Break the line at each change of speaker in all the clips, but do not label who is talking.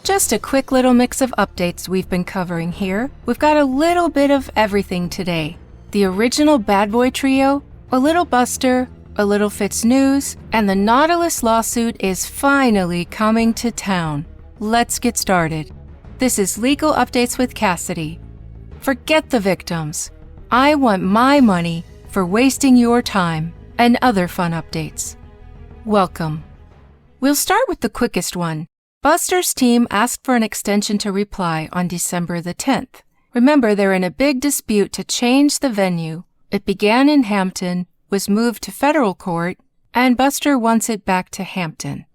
Just a quick little mix of updates we've been covering here. We've got a little bit of everything today. The original Bad Boy Trio, a little Buster, a little Fitz news, and the Nautilus lawsuit is finally coming to town. Let's get started. This is Legal Updates with Cassidy. Forget the victims. I want my money for wasting your time, and other fun updates. Welcome. We'll start with the quickest one. Buster's team asked for an extension to reply on December the 10th. Remember, they're in a big dispute to change the venue. It began in Hampton, was moved to federal court, and Buster wants it back to Hampton.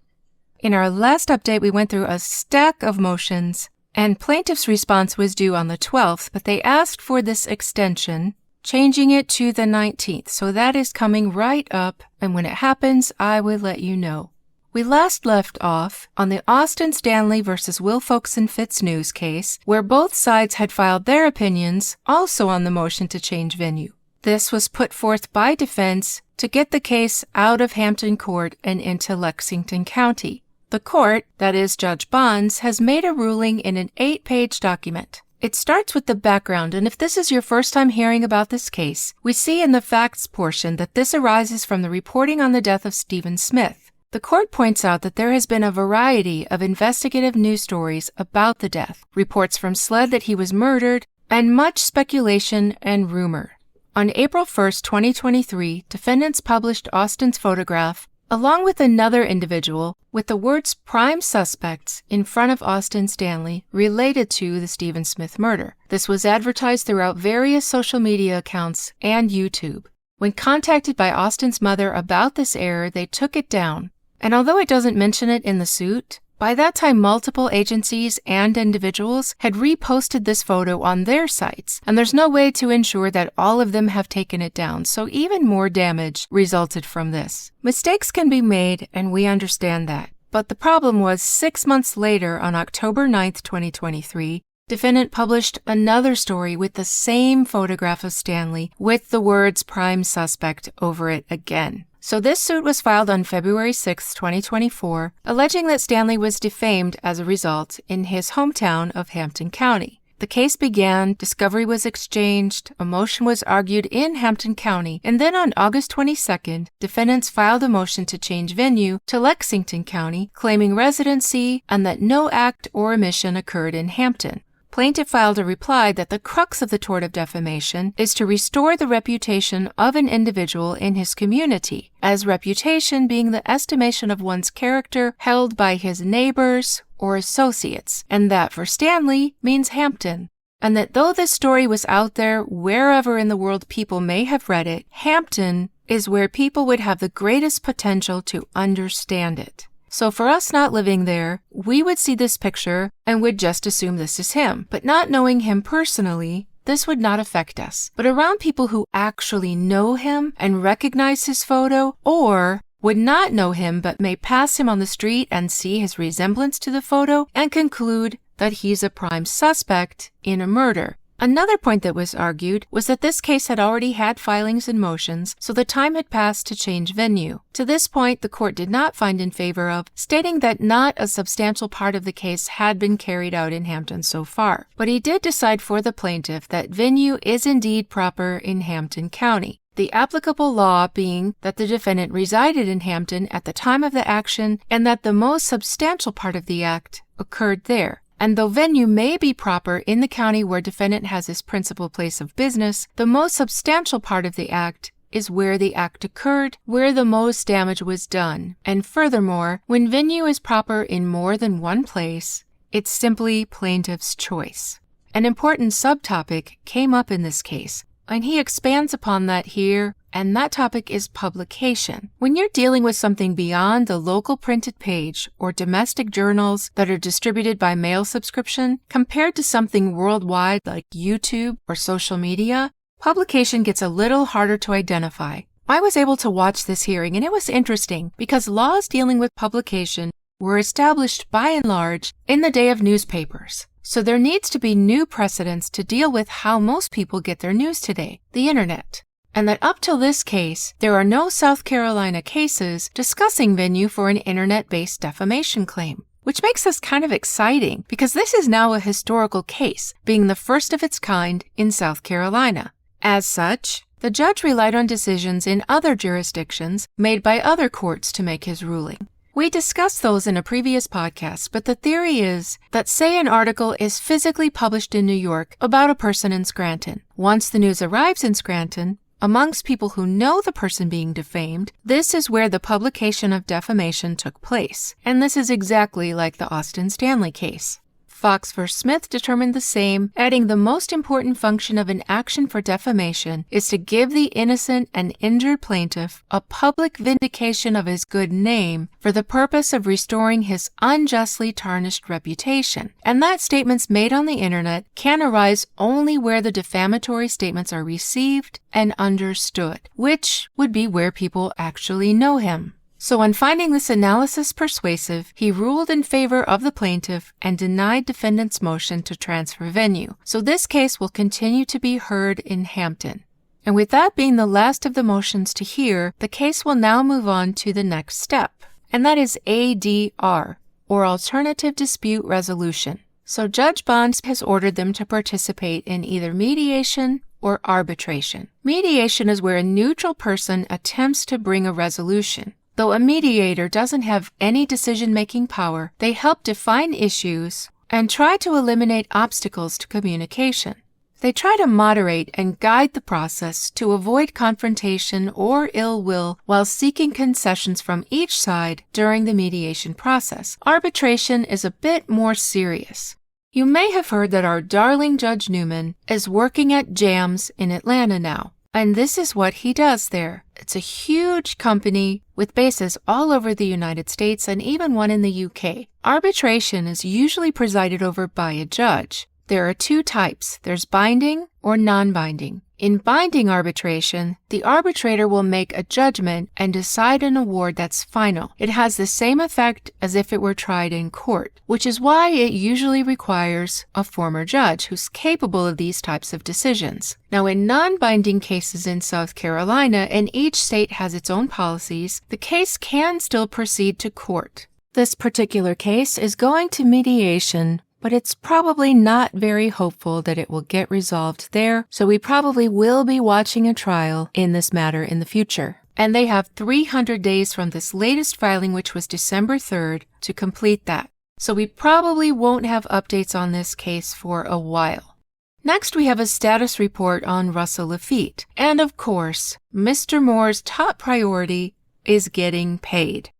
In our last update, we went through a stack of motions, and plaintiff's response was due on the 12th, but they asked for this extension, changing it to the 19th, so that is coming right up, and when it happens, I will let you know. We last left off on the Austin Stanley versus Will Folks and Fitz news case, where both sides had filed their opinions, also on the motion to change venue. This was put forth by defense to get the case out of Hampton Court and into Lexington County. The court, that is Judge Bonds, has made a ruling in an 8-page document. It starts with the background, and if this is your first time hearing about this case, we see in the facts portion that this arises from the reporting on the death of Stephen Smith. The court points out that there has been a variety of investigative news stories about the death, reports from SLED that he was murdered, and much speculation and rumor. On April 1st, 2023, defendants published Austin's photograph, along with another individual, with the words prime suspects in front of Austin Stanley related to the Stephen Smith murder. This was advertised throughout various social media accounts and YouTube. When contacted by Austin's mother about this error, they took it down. And although it doesn't mention it in the suit, by that time multiple agencies and individuals had reposted this photo on their sites, and there's no way to ensure that all of them have taken it down, so even more damage resulted from this. Mistakes can be made, and we understand that. But the problem was 6 months later, on October 9th, 2023, defendant published another story with the same photograph of Stanley with the words prime suspect over it again. So this suit was filed on February 6, 2024, alleging that Stanley was defamed as a result in his hometown of Hampton County. The case began, discovery was exchanged, a motion was argued in Hampton County, and then on August 22nd, defendants filed a motion to change venue to Lexington County, claiming residency and that no act or omission occurred in Hampton. Plaintiff filed a reply that the crux of the tort of defamation is to restore the reputation of an individual in his community, as reputation being the estimation of one's character held by his neighbors or associates, and that for Stanley means Hampton. And that though this story was out there wherever in the world people may have read it, Hampton is where people would have the greatest potential to understand it. So for us not living there, we would see this picture and would just assume this is him. But not knowing him personally, this would not affect us. But around people who actually know him and recognize his photo, or would not know him but may pass him on the street and see his resemblance to the photo and conclude that he's a prime suspect in a murder. Another point that was argued was that this case had already had filings and motions, so the time had passed to change venue. To this point, the court did not find in favor of, stating that not a substantial part of the case had been carried out in Hampton so far. But he did decide for the plaintiff that venue is indeed proper in Hampton County. The applicable law being that the defendant resided in Hampton at the time of the action and that the most substantial part of the act occurred there. And though venue may be proper in the county where defendant has his principal place of business, the most substantial part of the act is where the act occurred, where the most damage was done. And furthermore, when venue is proper in more than one place, it's simply plaintiff's choice. An important subtopic came up in this case, and he expands upon that here, and that topic is publication. When you're dealing with something beyond the local printed page or domestic journals that are distributed by mail subscription, compared to something worldwide like YouTube or social media, publication gets a little harder to identify. I was able to watch this hearing, and it was interesting because laws dealing with publication were established by and large in the day of newspapers. So there needs to be new precedents to deal with how most people get their news today, the internet. And that up till this case, there are no South Carolina cases discussing venue for an internet-based defamation claim, which makes this kind of exciting because this is now a historical case, being the first of its kind in South Carolina. As such, the judge relied on decisions in other jurisdictions made by other courts to make his ruling. We discussed those in a previous podcast, but the theory is that, say, an article is physically published in New York about a person in Scranton. Once the news arrives in Scranton, amongst people who know the person being defamed, this is where the publication of defamation took place. And this is exactly like the Austin Stanley case. Fox v. Smith determined the same, adding the most important function of an action for defamation is to give the innocent and injured plaintiff a public vindication of his good name for the purpose of restoring his unjustly tarnished reputation. And that statements made on the internet can arise only where the defamatory statements are received and understood, which would be where people actually know him. So on finding this analysis persuasive, he ruled in favor of the plaintiff and denied defendant's motion to transfer venue. So this case will continue to be heard in Hampton. And with that being the last of the motions to hear, the case will now move on to the next step. And that is ADR, or Alternative Dispute Resolution. So Judge Bond has ordered them to participate in either mediation or arbitration. Mediation is where a neutral person attempts to bring a resolution. Though a mediator doesn't have any decision-making power, they help define issues and try to eliminate obstacles to communication. They try to moderate and guide the process to avoid confrontation or ill will while seeking concessions from each side during the mediation process. Arbitration is a bit more serious. You may have heard that our darling Judge Newman is working at JAMS in Atlanta now. And this is what he does there. It's a huge company with bases all over the United States and even one in the UK. Arbitration is usually presided over by a judge. There are two types. There's binding or non-binding. In binding arbitration, the arbitrator will make a judgment and decide an award that's final. It has the same effect as if it were tried in court, which is why it usually requires a former judge who's capable of these types of decisions. Now, in non-binding cases in South Carolina, and each state has its own policies, the case can still proceed to court. This particular case is going to mediation, but it's probably not very hopeful that it will get resolved there, so we probably will be watching a trial in this matter in the future. And they have 300 days from this latest filing, which was December 3rd, to complete that. So we probably won't have updates on this case for a while. Next, we have a status report on Russell Laffitte. And of course, Mr. Moore's top priority is getting paid.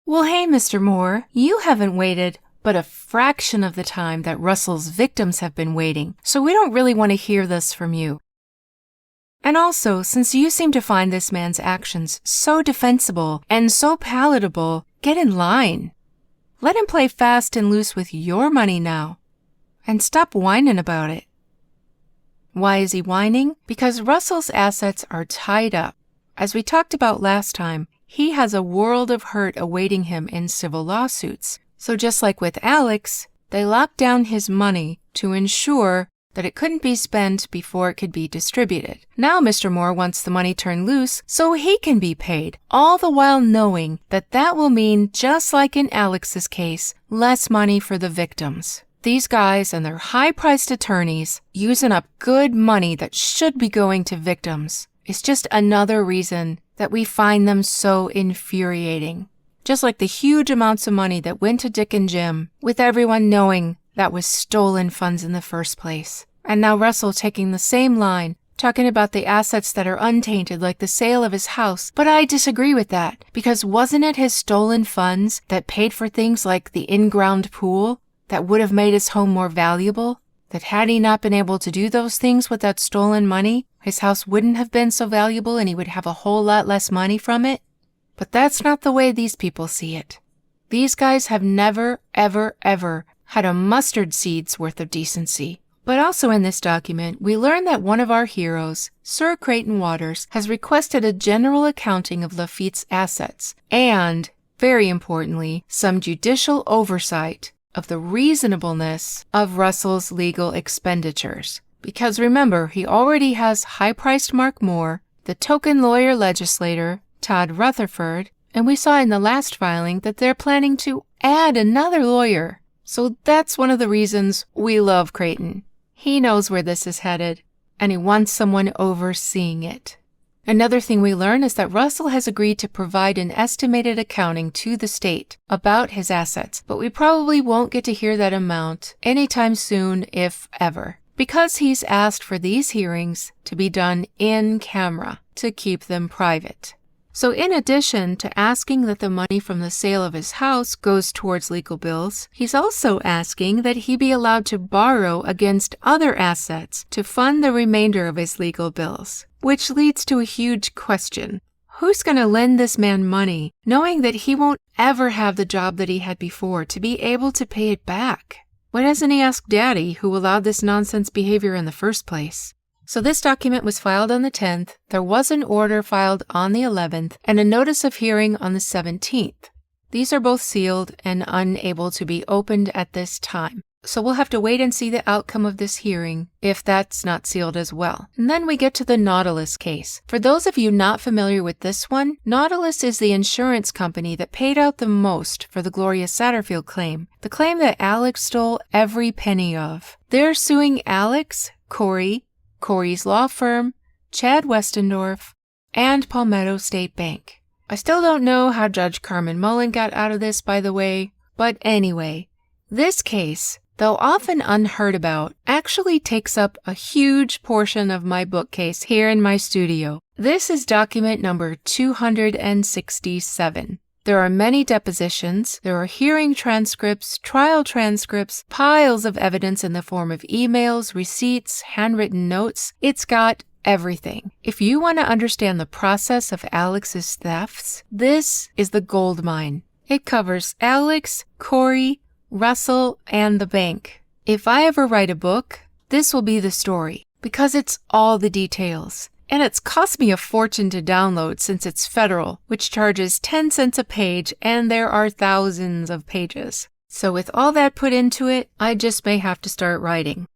Well, hey, Mr. Moore, you haven't waited but a fraction of the time that Russell's victims have been waiting, so we don't really want to hear this from you. And also, since you seem to find this man's actions so defensible and so palatable, get in line. Let him play fast and loose with your money now. And stop whining about it. Why is he whining? Because Russell's assets are tied up. As we talked about last time, he has a world of hurt awaiting him in civil lawsuits. So just like with Alex, they locked down his money to ensure that it couldn't be spent before it could be distributed. Now Mr. Moore wants the money turned loose so he can be paid, all the while knowing that that will mean, just like in Alex's case, less money for the victims. These guys and their high-priced attorneys using up good money that should be going to victims is just another reason that we find them so infuriating. Just like the huge amounts of money that went to Dick and Jim, with everyone knowing that was stolen funds in the first place. And now Russell taking the same line, talking about the assets that are untainted, like the sale of his house. But I disagree with that, because wasn't it his stolen funds that paid for things like the in-ground pool that would have made his home more valuable? That had he not been able to do those things with that stolen money, his house wouldn't have been so valuable and he would have a whole lot less money from it? But that's not the way these people see it. These guys have never, ever, ever had a mustard seed's worth of decency. But also in this document, we learn that one of our heroes, Sir Kraton Waters, has requested a general accounting of Laffitte's assets and, very importantly, some judicial oversight of the reasonableness of Russell's legal expenditures. Because remember, he already has high-priced Mark Moore, the token lawyer legislator, Todd Rutherford, and we saw in the last filing that they're planning to add another lawyer. So that's one of the reasons we love Kraton. He knows where this is headed, and he wants someone overseeing it. Another thing we learn is that Russell has agreed to provide an estimated accounting to the state about his assets, but we probably won't get to hear that amount anytime soon, if ever, because he's asked for these hearings to be done in camera to keep them private. So in addition to asking that the money from the sale of his house goes towards legal bills, he's also asking that he be allowed to borrow against other assets to fund the remainder of his legal bills, which leads to a huge question. Who's going to lend this man money, knowing that he won't ever have the job that he had before to be able to pay it back? Why doesn't he ask Daddy, who allowed this nonsense behavior in the first place? So this document was filed on the 10th, there was an order filed on the 11th, and a notice of hearing on the 17th. These are both sealed and unable to be opened at this time. So we'll have to wait and see the outcome of this hearing, if that's not sealed as well. And then we get to the Nautilus case. For those of you not familiar with this one, Nautilus is the insurance company that paid out the most for the Gloria Satterfield claim, the claim that Alex stole every penny of. They're suing Alex, Cory's law firm, Chad Westendorf, and Palmetto State Bank. I still don't know how Judge Carmen Mullen got out of this, by the way, but anyway, this case, though often unheard about, actually takes up a huge portion of my bookcase here in my studio. This is document number 267. There are many depositions, there are hearing transcripts, trial transcripts, piles of evidence in the form of emails, receipts, handwritten notes. It's got everything. If you want to understand the process of Alex's thefts, this is the gold mine. It covers Alex, Cory, Russell, and the bank. If I ever write a book, this will be the story, because it's all the details. And it's cost me a fortune to download since it's federal, which charges 10 cents a page, and there are thousands of pages. So with all that put into it, I just may have to start writing.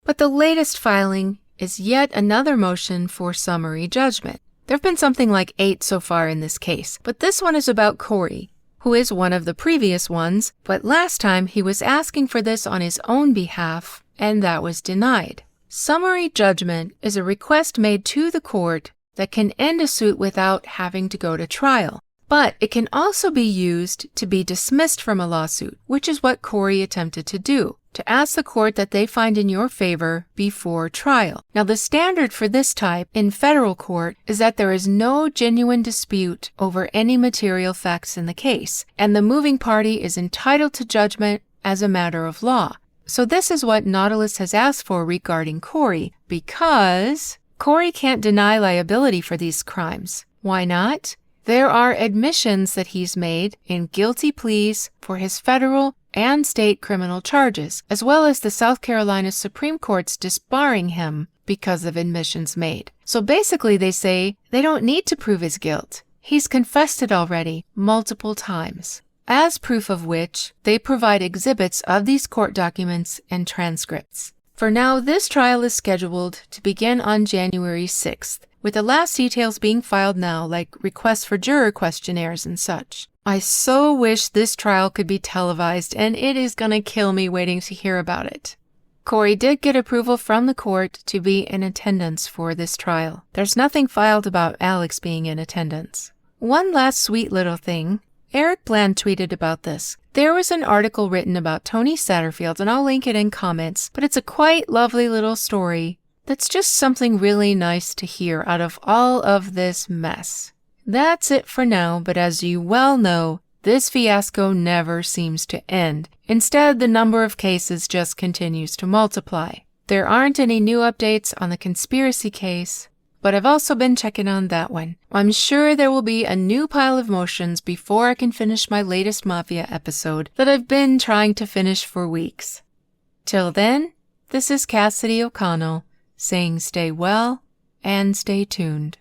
But the latest filing is yet another motion for summary judgment. There have been something like 8 so far in this case, but this one is about Cory, who is one of the previous ones, but last time he was asking for this on his own behalf, and that was denied. Summary judgment is a request made to the court that can end a suit without having to go to trial. But it can also be used to be dismissed from a lawsuit, which is what Cory attempted to do, to ask the court that they find in your favor before trial. Now, the standard for this type in federal court is that there is no genuine dispute over any material facts in the case, and the moving party is entitled to judgment as a matter of law. So this is what Nautilus has asked for regarding Cory, because Cory can't deny liability for these crimes. Why not? There are admissions that he's made in guilty pleas for his federal and state criminal charges, as well as the South Carolina Supreme Court's disbarring him because of admissions made. So basically they say they don't need to prove his guilt. He's confessed it already multiple times. As proof of which, they provide exhibits of these court documents and transcripts. For now, this trial is scheduled to begin on January 6th, with the last details being filed now, like requests for juror questionnaires and such. I so wish this trial could be televised, and it is gonna kill me waiting to hear about it. Cory did get approval from the court to be in attendance for this trial. There's nothing filed about Alex being in attendance. One last sweet little thing. Eric Bland tweeted about this. There was an article written about Tony Satterfield, and I'll link it in comments, but it's a quite lovely little story that's just something really nice to hear out of all of this mess. That's it for now, but as you well know, this fiasco never seems to end. Instead, the number of cases just continues to multiply. There aren't any new updates on the conspiracy case, but I've also been checking on that one. I'm sure there will be a new pile of motions before I can finish my latest Mafia episode that I've been trying to finish for weeks. Till then, this is Cassidy O'Connell saying stay well and stay tuned.